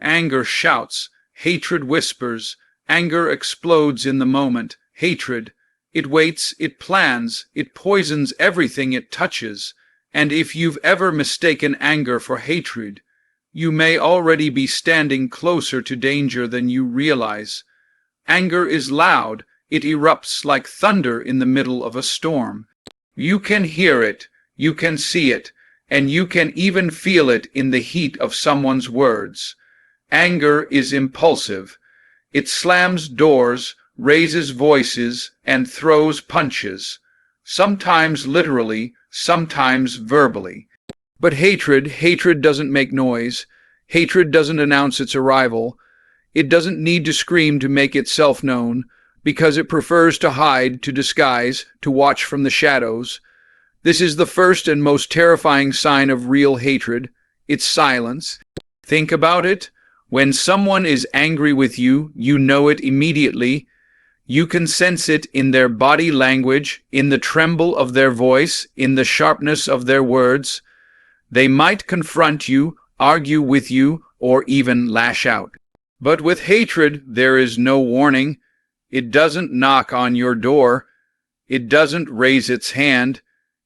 Anger shouts, hatred whispers, anger explodes in the moment. Hatred, it waits, it plans, it poisons everything it touches. And if you've ever mistaken anger for hatred, you may already be standing closer to danger than you realize. Anger is loud, it erupts like thunder in the middle of a storm. You can hear it, you can see it, and you can even feel it in the heat of someone's words. Anger is impulsive. It slams doors, raises voices, and throws punches, sometimes literally, sometimes verbally. But hatred doesn't make noise. Hatred doesn't announce its arrival. It doesn't need to scream to make itself known, because it prefers to hide, to disguise, to watch from the shadows. This is the first and most terrifying sign of real hatred. It's silence. Think about it. When someone is angry with you, you know it immediately. You can sense it in their body language, in the tremble of their voice, in the sharpness of their words. They might confront you, argue with you, or even lash out. But with hatred, there is no warning. It doesn't knock on your door. It doesn't raise its hand.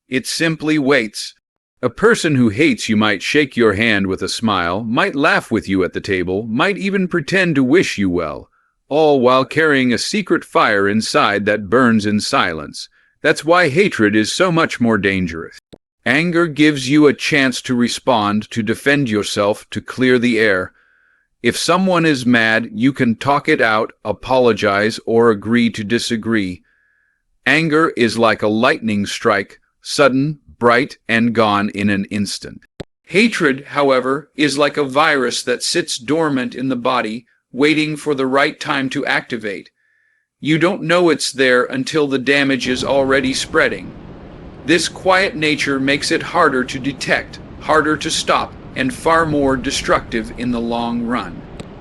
It simply waits. A person who hates you might shake your hand with a smile, might laugh with you at the table, might even pretend to wish you well, all while carrying a secret fire inside that burns in silence. That's why hatred is so much more dangerous. Anger gives you a chance to respond, to defend yourself, to clear the air. If someone is mad, you can talk it out, apologize, or agree to disagree. Anger is like a lightning strike, sudden, bright, and gone in an instant. Hatred, however, is like a virus that sits dormant in the body, waiting for the right time to activate. You don't know it's there until the damage is already spreading. This quiet nature makes it harder to detect, harder to stop, and far more destructive in the long run.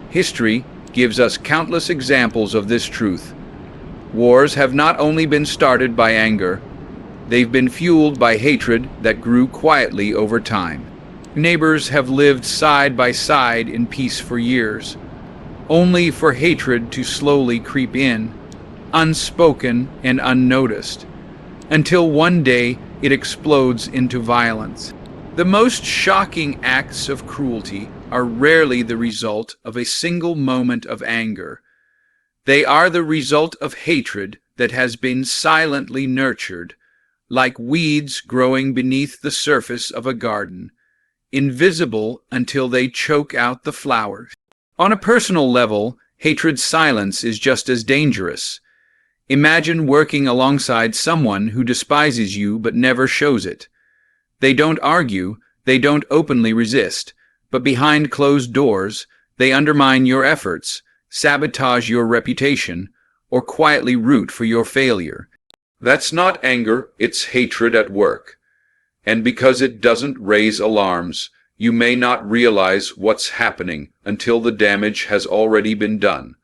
History gives us countless examples of this truth. Wars have not only been started by anger, they've been fueled by hatred that grew quietly over time. Neighbors have lived side by side in peace for years, only for hatred to slowly creep in, unspoken and unnoticed, until one day it explodes into violence. The most shocking acts of cruelty are rarely the result of a single moment of anger. They are the result of hatred that has been silently nurtured, like weeds growing beneath the surface of a garden, invisible until they choke out the flowers. On a personal level, hatred's silence is just as dangerous. Imagine working alongside someone who despises you but never shows it. They don't argue, they don't openly resist, but behind closed doors, they undermine your efforts, sabotage your reputation, or quietly root for your failure. That's not anger, it's hatred at work. And because it doesn't raise alarms, you may not realize what's happening until the damage has already been done.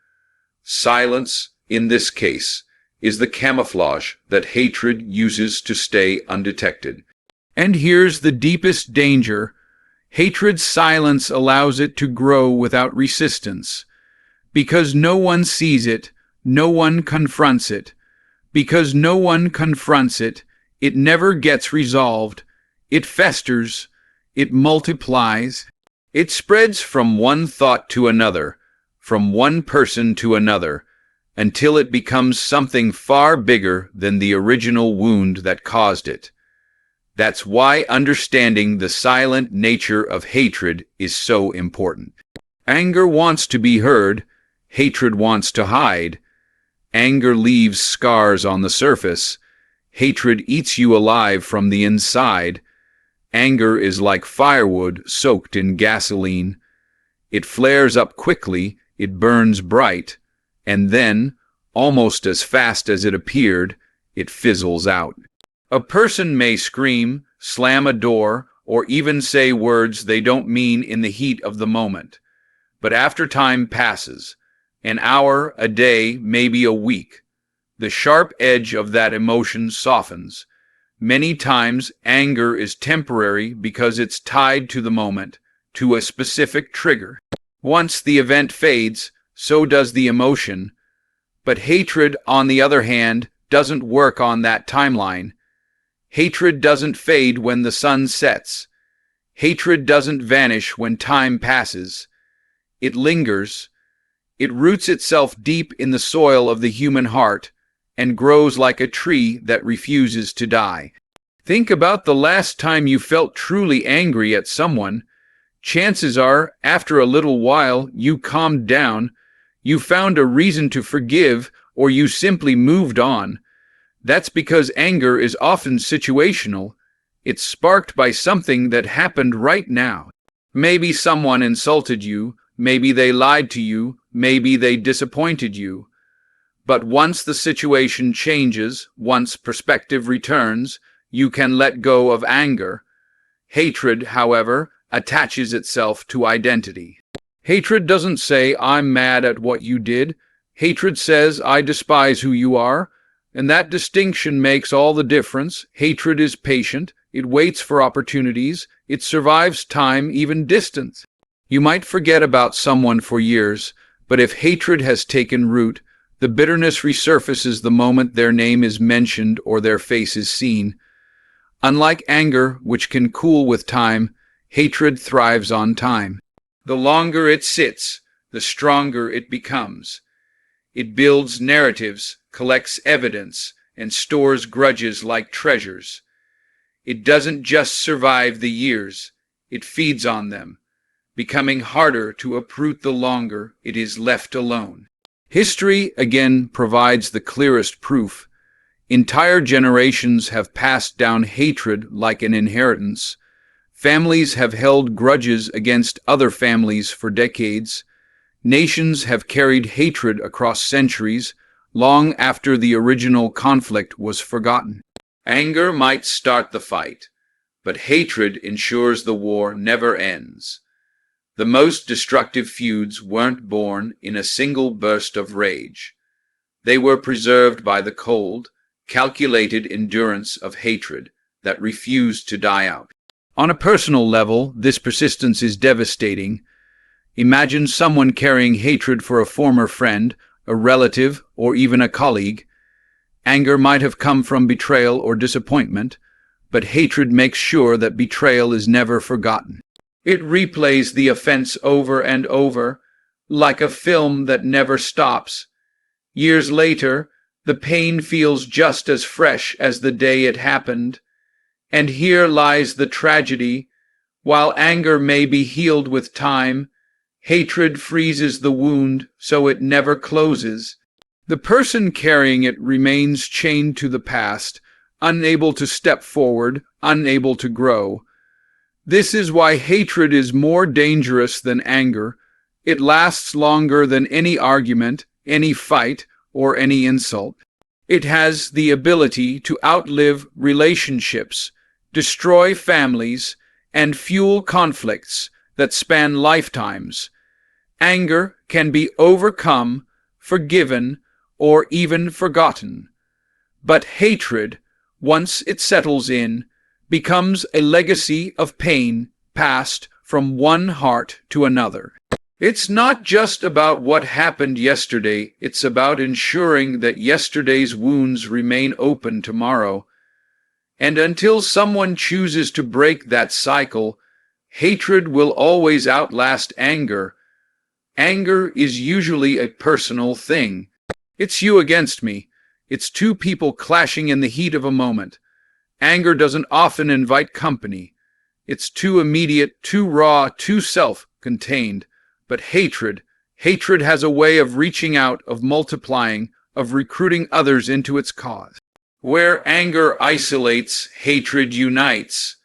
Silence, in this case, is the camouflage that hatred uses to stay undetected. And here's the deepest danger. Hatred's silence allows it to grow without resistance. Because no one sees it, no one confronts it. Because no one confronts it, it never gets resolved. It festers, it multiplies, it spreads from one thought to another, from one person to another, until it becomes something far bigger than the original wound that caused it. That's why understanding the silent nature of hatred is so important. Anger wants to be heard, hatred wants to hide. Anger leaves scars on the surface. Hatred eats you alive from the inside. Anger is like firewood soaked in gasoline. It flares up quickly, it burns bright, and then, almost as fast as it appeared, it fizzles out. A person may scream, slam a door, or even say words they don't mean in the heat of the moment. But after time passes, an hour, a day, maybe a week, the sharp edge of that emotion softens. Many times, anger is temporary because it's tied to the moment, to a specific trigger. Once the event fades, so does the emotion. But hatred, on the other hand, doesn't work on that timeline. Hatred doesn't fade when the sun sets. Hatred doesn't vanish when time passes. It lingers. It roots itself deep in the soil of the human heart and grows like a tree that refuses to die. Think about the last time you felt truly angry at someone. Chances are, after a little while, you calmed down, you found a reason to forgive, or you simply moved on. That's because anger is often situational. It's sparked by something that happened right now. Maybe someone insulted you, maybe they lied to you, maybe they disappointed you. But once the situation changes, once perspective returns, you can let go of anger. Hatred, however, attaches itself to identity. Hatred doesn't say, "I'm mad at what you did." Hatred says, "I despise who you are." And that distinction makes all the difference. Hatred is patient. It waits for opportunities. It survives time, even distance. You might forget about someone for years, but if hatred has taken root, the bitterness resurfaces the moment their name is mentioned or their face is seen. Unlike anger, which can cool with time, hatred thrives on time. The longer it sits, the stronger it becomes. It builds narratives, collects evidence, and stores grudges like treasures. It doesn't just survive the years, it feeds on them, becoming harder to uproot the longer it is left alone. History, again, provides the clearest proof. Entire generations have passed down hatred like an inheritance. Families have held grudges against other families for decades. Nations have carried hatred across centuries, long after the original conflict was forgotten. Anger might start the fight, but hatred ensures the war never ends. The most destructive feuds weren't born in a single burst of rage. They were preserved by the cold, calculated endurance of hatred that refused to die out. On a personal level, this persistence is devastating. Imagine someone carrying hatred for a former friend, a relative, or even a colleague. Anger might have come from betrayal or disappointment, but hatred makes sure that betrayal is never forgotten. It replays the offense over and over, like a film that never stops. Years later, the pain feels just as fresh as the day it happened. And here lies the tragedy. While anger may be healed with time, hatred freezes the wound so it never closes. The person carrying it remains chained to the past, unable to step forward, unable to grow. This is why hatred is more dangerous than anger. It lasts longer than any argument, any fight, or any insult. It has the ability to outlive relationships, destroy families, and fuel conflicts that span lifetimes. Anger can be overcome, forgiven, or even forgotten. But hatred, once it settles in, becomes a legacy of pain passed from one heart to another. It's not just about what happened yesterday, it's about ensuring that yesterday's wounds remain open tomorrow. And until someone chooses to break that cycle, hatred will always outlast anger. Anger is usually a personal thing. It's you against me. It's two people clashing in the heat of a moment. Anger doesn't often invite company. It's too immediate, too raw, too self-contained. But hatred has a way of reaching out, of multiplying, of recruiting others into its cause. Where anger isolates, hatred unites.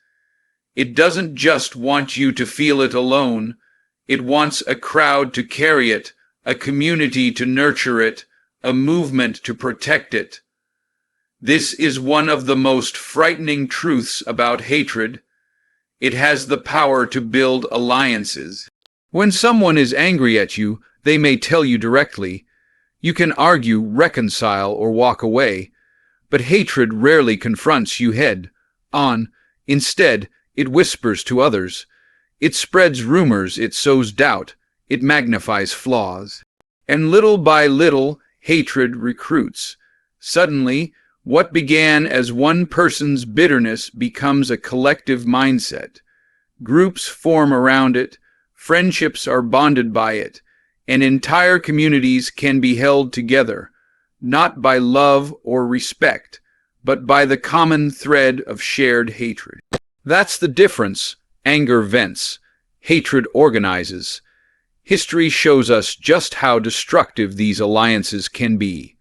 It doesn't just want you to feel it alone. It wants a crowd to carry it, a community to nurture it, a movement to protect it. This is one of the most frightening truths about hatred. It has the power to build alliances. When someone is angry at you, they may tell you directly. You can argue, reconcile, or walk away. But hatred rarely confronts you head on. Instead, it whispers to others. It spreads rumors, it sows doubt. it magnifies flaws. And little by little, hatred recruits. Suddenly, what began as one person's bitterness becomes a collective mindset. Groups form around it, friendships are bonded by it, and entire communities can be held together, not by love or respect, but by the common thread of shared hatred. That's the difference. Anger vents, hatred organizes. History shows us just how destructive these alliances can be.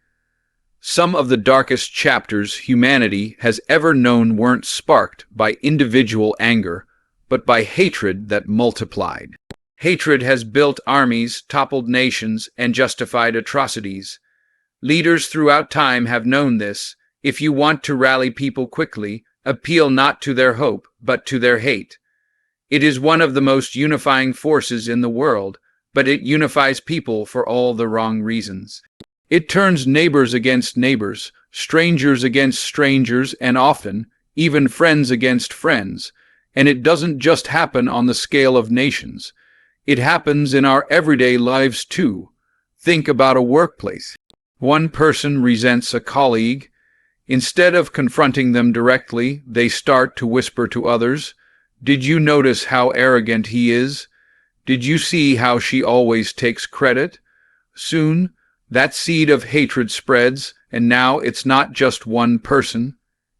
Some of the darkest chapters humanity has ever known weren't sparked by individual anger, but by hatred that multiplied. Hatred has built armies, toppled nations, and justified atrocities. Leaders throughout time have known this. If you want to rally people quickly, appeal not to their hope, but to their hate. It is one of the most unifying forces in the world, but it unifies people for all the wrong reasons. It turns neighbors against neighbors, strangers against strangers, and often, even friends against friends. And it doesn't just happen on the scale of nations. It happens in our everyday lives too. Think about a workplace. One person resents a colleague. Instead of confronting them directly, they start to whisper to others, "Did you notice how arrogant he is? Did you see how she always takes credit?" Soon, that seed of hatred spreads, and now it's not just one person,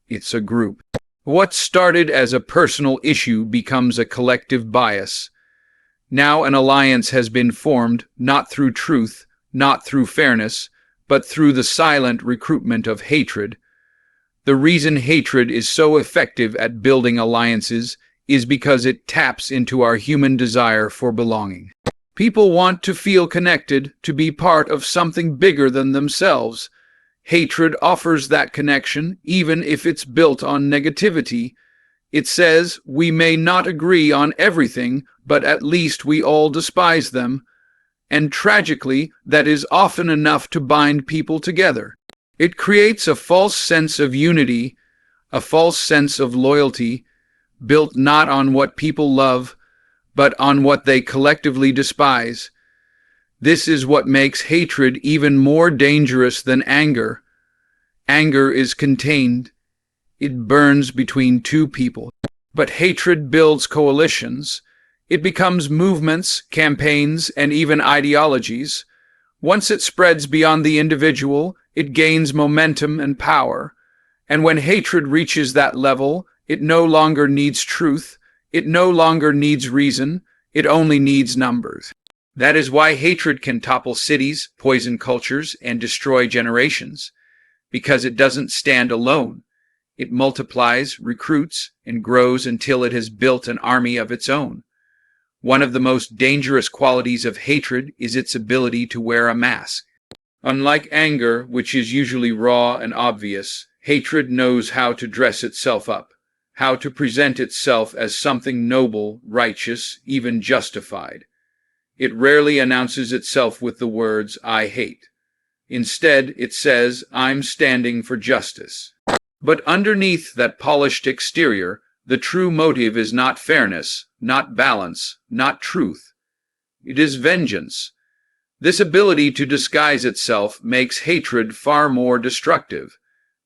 it's a group. What started as a personal issue becomes a collective bias. Now an alliance has been formed, not through truth, not through fairness, but through the silent recruitment of hatred. The reason hatred is so effective at building alliances is because it taps into our human desire for belonging. People want to feel connected, to be part of something bigger than themselves. Hatred offers that connection, even if it's built on negativity. It says, we may not agree on everything, but at least we all despise them. And tragically, that is often enough to bind people together. It creates a false sense of unity, a false sense of loyalty, built not on what people love, but on what they collectively despise. This is what makes hatred even more dangerous than anger. Anger is contained. It burns between two people. But hatred builds coalitions. It becomes movements, campaigns, and even ideologies. Once it spreads beyond the individual, it gains momentum and power. And when hatred reaches that level, it no longer needs truth. It no longer needs reason. It only needs numbers. That is why hatred can topple cities, poison cultures, and destroy generations. Because it doesn't stand alone. It multiplies, recruits, and grows until it has built an army of its own. One of the most dangerous qualities of hatred is its ability to wear a mask. Unlike anger, which is usually raw and obvious, hatred knows how to dress itself up, how to present itself as something noble, righteous, even justified. It rarely announces itself with the words, "I hate." Instead, it says, "I'm standing for justice." But underneath that polished exterior, the true motive is not fairness, not balance, not truth. It is vengeance. This ability to disguise itself makes hatred far more destructive,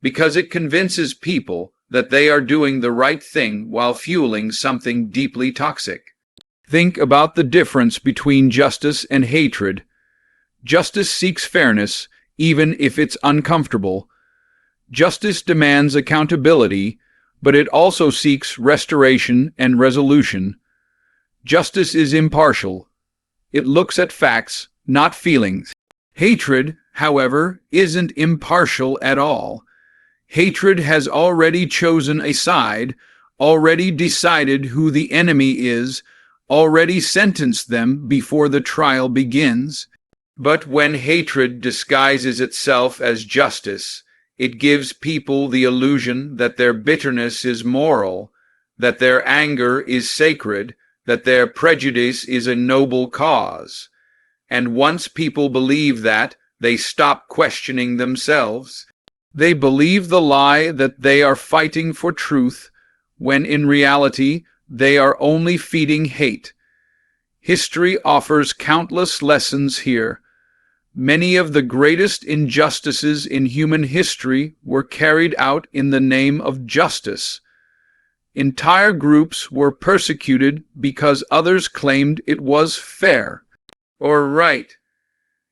because it convinces people that they are doing the right thing while fueling something deeply toxic. Think about the difference between justice and hatred. Justice seeks fairness, even if it's uncomfortable. Justice demands accountability, but it also seeks restoration and resolution. Justice is impartial. It looks at facts, not feelings. Hatred, however, isn't impartial at all. Hatred has already chosen a side, already decided who the enemy is, already sentenced them before the trial begins. But when hatred disguises itself as justice, it gives people the illusion that their bitterness is moral, that their anger is sacred, that their prejudice is a noble cause. And once people believe that, they stop questioning themselves. They believe the lie that they are fighting for truth, when in reality they are only feeding hate. History offers countless lessons here. Many of the greatest injustices in human history were carried out in the name of justice. Entire groups were persecuted because others claimed it was fair or right.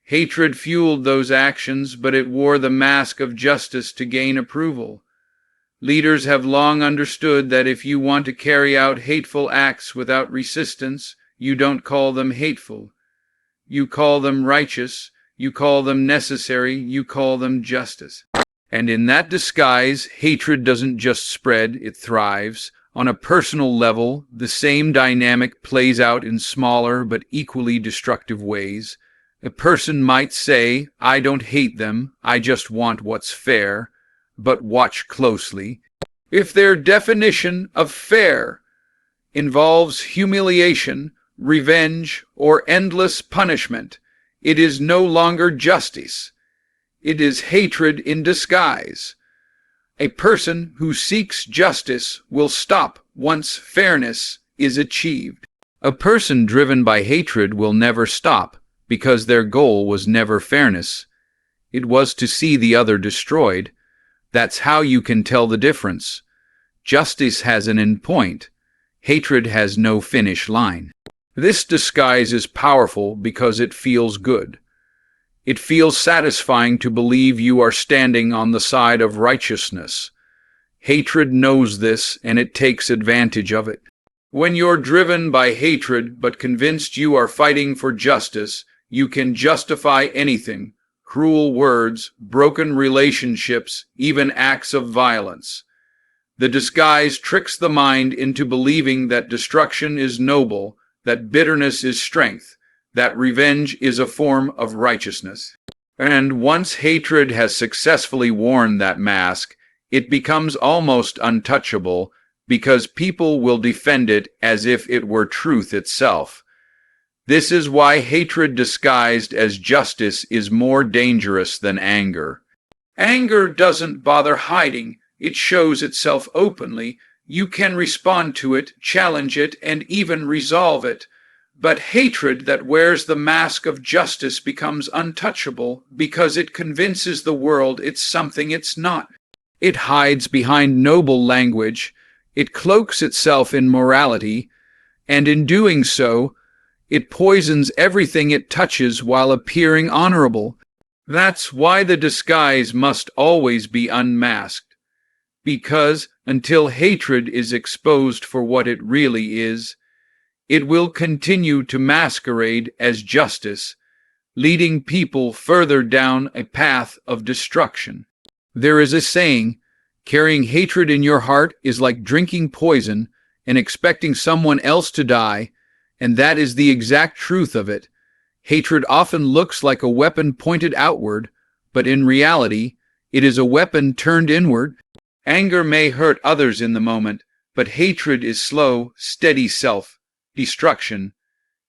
Hatred fueled those actions, but it wore the mask of justice to gain approval. Leaders have long understood that if you want to carry out hateful acts without resistance, you don't call them hateful. You call them righteous, you call them necessary, you call them justice. And in that disguise, hatred doesn't just spread, it thrives. On a personal level, the same dynamic plays out in smaller but equally destructive ways. A person might say, I don't hate them, I just want what's fair. But watch closely. If their definition of fair involves humiliation, revenge, or endless punishment, it is no longer justice. It is hatred in disguise. A person who seeks justice will stop once fairness is achieved. A person driven by hatred will never stop, because their goal was never fairness. It was to see the other destroyed. That's how you can tell the difference. Justice has an end point. Hatred has no finish line. This disguise is powerful because it feels good. It feels satisfying to believe you are standing on the side of righteousness. Hatred knows this, and it takes advantage of it. When you're driven by hatred but convinced you are fighting for justice, you can justify anything. Cruel words, broken relationships, even acts of violence. The disguise tricks the mind into believing that destruction is noble, that bitterness is strength, that revenge is a form of righteousness. And once hatred has successfully worn that mask, it becomes almost untouchable because people will defend it as if it were truth itself. This is why hatred disguised as justice is more dangerous than anger. Anger doesn't bother hiding, it shows itself openly. You can respond to it, challenge it, and even resolve it. But hatred that wears the mask of justice becomes untouchable because it convinces the world it's something it's not. It hides behind noble language, it cloaks itself in morality, and in doing so, it poisons everything it touches while appearing honorable. That's why the disguise must always be unmasked. Because until hatred is exposed for what it really is, it will continue to masquerade as justice, leading people further down a path of destruction. There is a saying, carrying hatred in your heart is like drinking poison and expecting someone else to die. And that is the exact truth of it. Hatred often looks like a weapon pointed outward, but in reality, it is a weapon turned inward. Anger may hurt others in the moment, but hatred is slow, steady self-destruction.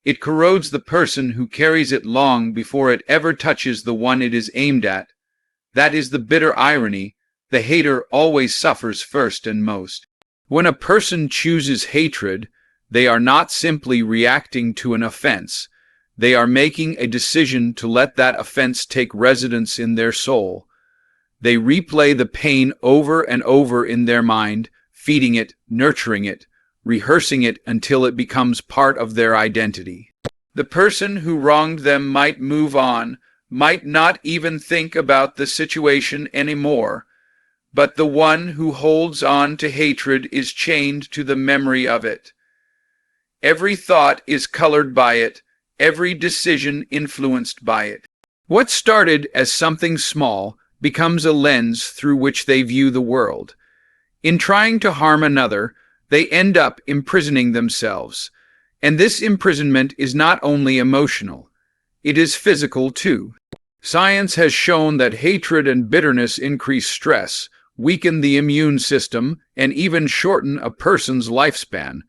It corrodes the person who carries it long before it ever touches the one it is aimed at. That is the bitter irony. The hater always suffers first and most. When a person chooses hatred, they are not simply reacting to an offense. They are making a decision to let that offense take residence in their soul. They replay the pain over and over in their mind, feeding it, nurturing it, rehearsing it until it becomes part of their identity. The person who wronged them might move on, might not even think about the situation anymore, but the one who holds on to hatred is chained to the memory of it. Every thought is colored by it, every decision influenced by it. What started as something small becomes a lens through which they view the world. In trying to harm another, they end up imprisoning themselves. And this imprisonment is not only emotional, it is physical too. Science has shown that hatred and bitterness increase stress, weaken the immune system, and even shorten a person's lifespan.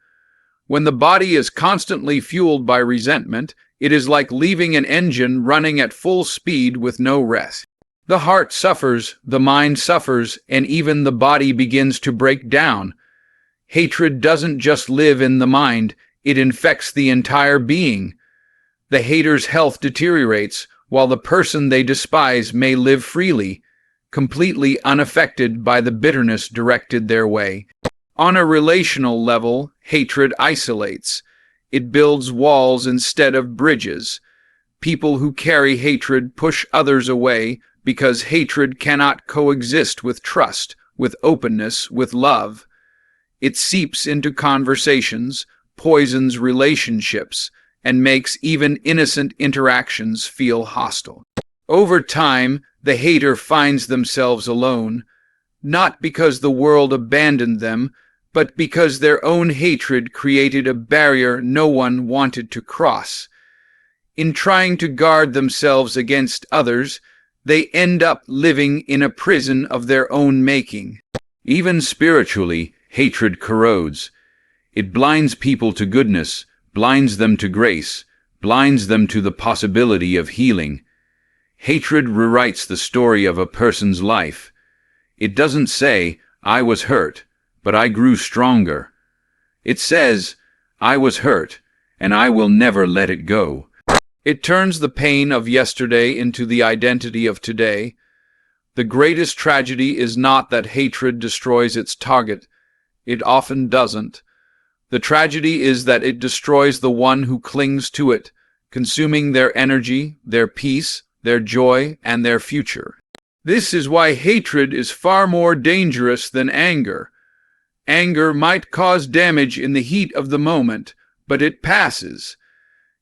When the body is constantly fueled by resentment, it is like leaving an engine running at full speed with no rest. The heart suffers, the mind suffers, and even the body begins to break down. Hatred doesn't just live in the mind, it infects the entire being. The hater's health deteriorates, while the person they despise may live freely, completely unaffected by the bitterness directed their way. On a relational level, hatred isolates. It builds walls instead of bridges. People who carry hatred push others away because hatred cannot coexist with trust, with openness, with love. It seeps into conversations, poisons relationships, and makes even innocent interactions feel hostile. Over time, the hater finds themselves alone, not because the world abandoned them, but because their own hatred created a barrier no one wanted to cross. In trying to guard themselves against others, they end up living in a prison of their own making. Even spiritually, hatred corrodes. It blinds people to goodness, blinds them to grace, blinds them to the possibility of healing. Hatred rewrites the story of a person's life. It doesn't say, "I was hurt, but I grew stronger." It says, "I was hurt, and I will never let it go." It turns the pain of yesterday into the identity of today. The greatest tragedy is not that hatred destroys its target. It often doesn't. The tragedy is that it destroys the one who clings to it, consuming their energy, their peace, their joy, and their future. This is why hatred is far more dangerous than anger. Anger might cause damage in the heat of the moment, but it passes.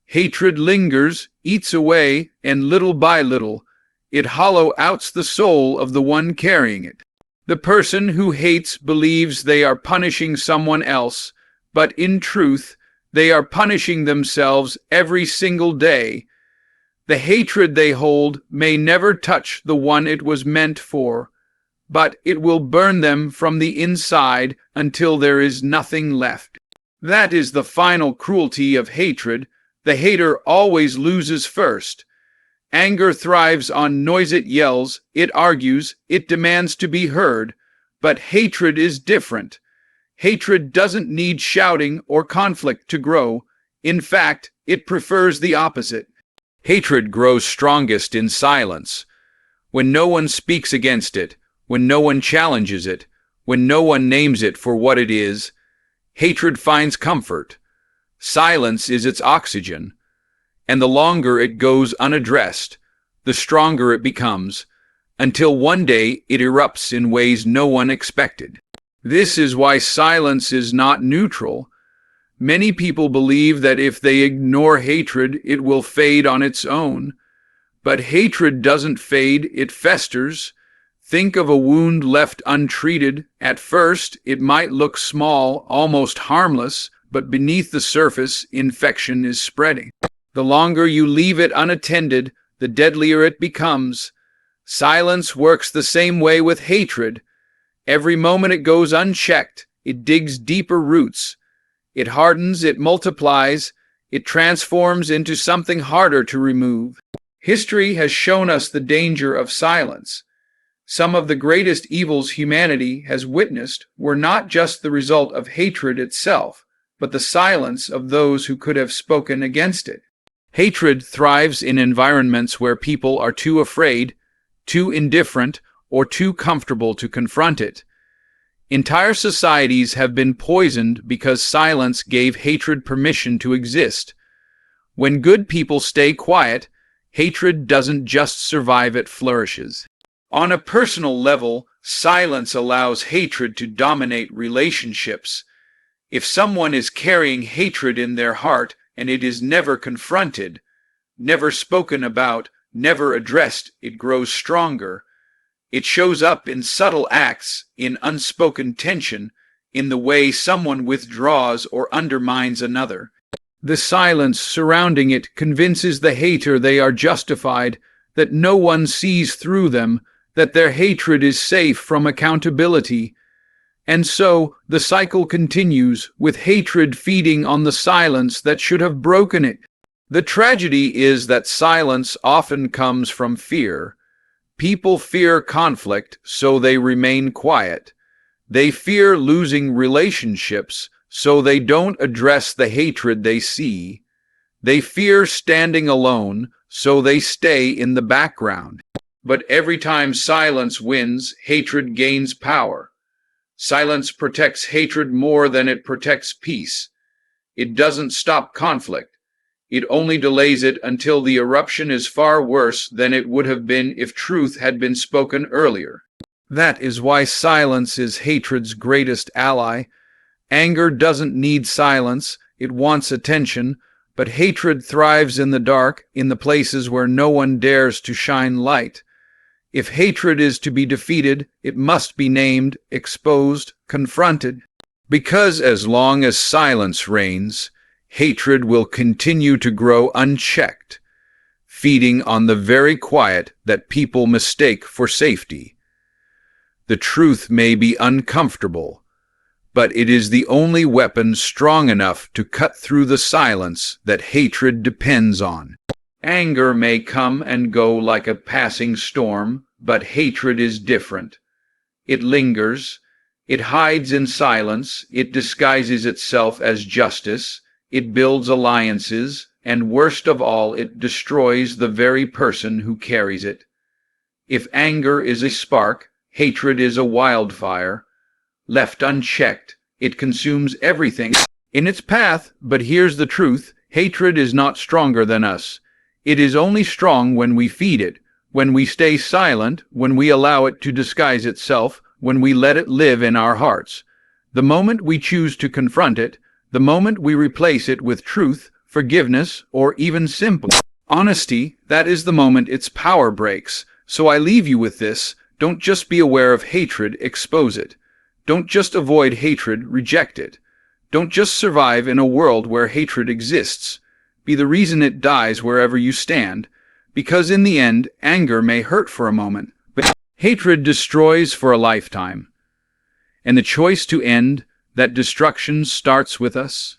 Hatred lingers, eats away, and little by little, it hollow outs the soul of the one carrying it. The person who hates believes they are punishing someone else, but in truth, they are punishing themselves every single day. The hatred they hold may never touch the one it was meant for, but it will burn them from the inside until there is nothing left. That is the final cruelty of hatred. The hater always loses first. Anger thrives on noise. It yells, it argues, it demands to be heard. But hatred is different. Hatred doesn't need shouting or conflict to grow. In fact, it prefers the opposite. Hatred grows strongest in silence. When no one speaks against it, when no one challenges it, when no one names it for what it is, hatred finds comfort. Silence is its oxygen. And the longer it goes unaddressed, the stronger it becomes, until one day it erupts in ways no one expected. This is why silence is not neutral. Many people believe that if they ignore hatred, it will fade on its own. But hatred doesn't fade, it festers. Think of a wound left untreated. At first, it might look small, almost harmless, but beneath the surface, infection is spreading. The longer you leave it unattended, the deadlier it becomes. Silence works the same way with hatred. Every moment it goes unchecked, it digs deeper roots. It hardens, it multiplies, it transforms into something harder to remove. History has shown us the danger of silence. Some of the greatest evils humanity has witnessed were not just the result of hatred itself, but the silence of those who could have spoken against it. Hatred thrives in environments where people are too afraid, too indifferent, or too comfortable to confront it. Entire societies have been poisoned because silence gave hatred permission to exist. When good people stay quiet, hatred doesn't just survive, it flourishes. On a personal level, silence allows hatred to dominate relationships. If someone is carrying hatred in their heart and it is never confronted, never spoken about, never addressed, it grows stronger. It shows up in subtle acts, in unspoken tension, in the way someone withdraws or undermines another. The silence surrounding it convinces the hater they are justified, that no one sees through them, that their hatred is safe from accountability. And so the cycle continues, with hatred feeding on the silence that should have broken it. The tragedy is that silence often comes from fear. People fear conflict, so they remain quiet. They fear losing relationships, so they don't address the hatred they see. They fear standing alone, so they stay in the background. But every time silence wins, hatred gains power. Silence protects hatred more than it protects peace. It doesn't stop conflict. It only delays it until the eruption is far worse than it would have been if truth had been spoken earlier. That is why silence is hatred's greatest ally. Anger doesn't need silence, it wants attention, but hatred thrives in the dark, in the places where no one dares to shine light. If hatred is to be defeated, it must be named, exposed, confronted. Because as long as silence reigns, hatred will continue to grow unchecked, feeding on the very quiet that people mistake for safety. The truth may be uncomfortable, but it is the only weapon strong enough to cut through the silence that hatred depends on. Anger may come and go like a passing storm, but hatred is different. It lingers, it hides in silence, it disguises itself as justice, it builds alliances, and worst of all, it destroys the very person who carries it. If anger is a spark, hatred is a wildfire. Left unchecked, it consumes everything in its path. But here's the truth: hatred is not stronger than us. It is only strong when we feed it, when we stay silent, when we allow it to disguise itself, when we let it live in our hearts. The moment we choose to confront it, the moment we replace it with truth, forgiveness, or even simple honesty, that is the moment its power breaks. So I leave you with this: don't just be aware of hatred, expose it. Don't just avoid hatred, reject it. Don't just survive in a world where hatred exists. Be the reason it dies wherever you stand, because in the end, anger may hurt for a moment, but hatred destroys for a lifetime. And the choice to end that destruction starts with us.